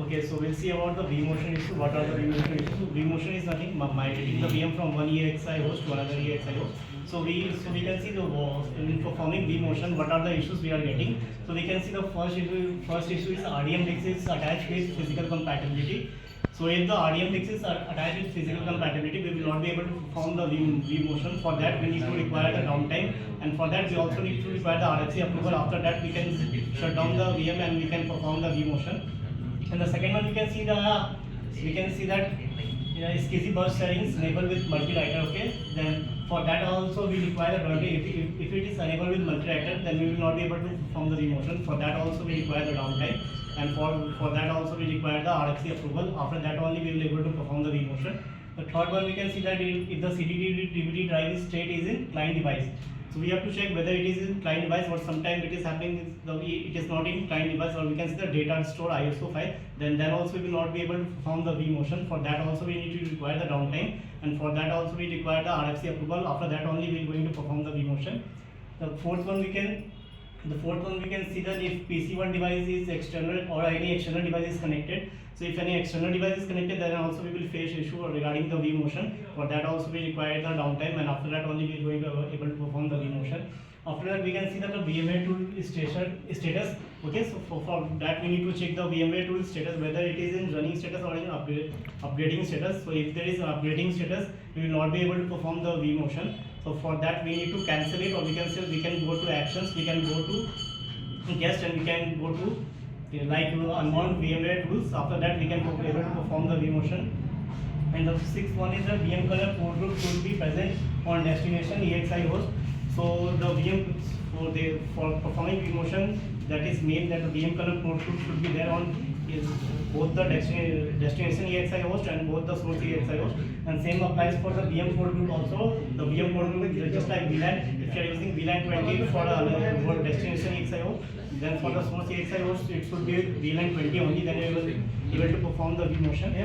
Okay, so we'll see about the vMotion issue. What are the vMotion issues? So vMotion is nothing migrating the VM from one EXI host to another EXI host. So we can see the in performing vMotion, what are the issues we are getting. So we can see the first issue is RDM disk is attached with physical compatibility. So if the RDM disk is attached with physical compatibility, we will not be able to perform the vMotion. For that, we need to require the downtime, and for that we also need to require the RFC approval. After that, we can shut down the VM and we can perform the vMotion. And the second one, we can see that SKC burst settings enabled with multi-writer. Okay, then for that also we require the downtime. If it is enabled with multi-writer, then we will not be able to perform the vMotion. For that also we require the downtime, and for that also we require the RFC approval. After that only we will be able to perform the vMotion. The third one, we can see that if the CD DVD drive state is in client device. So we have to check whether it is in client device, or sometimes it is happening it is not in client device, or we can see the data store ISO file. Then also we will not be able to perform the vMotion. For that also we need to require the downtime, and for that also we require the RFC approval. After that only we are going to perform the vMotion. The fourth one we can see that if PC1 device is external or any external device is connected. So if any external device is connected, then also we will face issue regarding the vMotion. For that also we require the downtime, and after that only we are going to able to perform the vMotion. After that we can see that the VMware tool status. Okay, so for that we need to check the VMware tool status, whether it is in running status or in upgrading status. So if there is an upgrading status, we will not be able to perform the vMotion. So for that we need to cancel it, or we can go to actions, we can go to guest, and we can go to unmount VMware tools. After that we can be able to perform the vMotion. And the sixth one is the VM color port group should be present on destination EXI host. So the VM for performing vMotion, that is mean that the VM color port group should be there on both the destination EXI host and both the source EXI host. And same applies for the VM port group also. The VM port group is just like VLAN. If you are using VLAN 20 for destination EXI host, then for the source EXI host it should be VLAN 20 only. Then you will be able to perform the vMotion.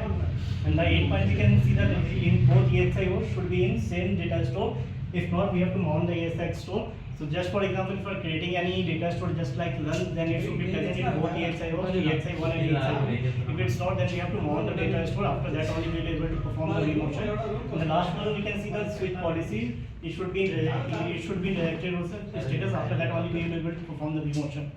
And the 8th point, we can see that in both EXI hosts should be in same data store. If not, we have to mount the EXI store. So just for example, if you are creating any data store just like LUN, then it should be present in both EXI hosts, EXI1 and EXI2. If it's not, then we have to mount the data store. After that only we will be able to perform the vMotion. And the last one, we can see the switch policy. It should be rejected status. After that only we will be able to perform the vMotion.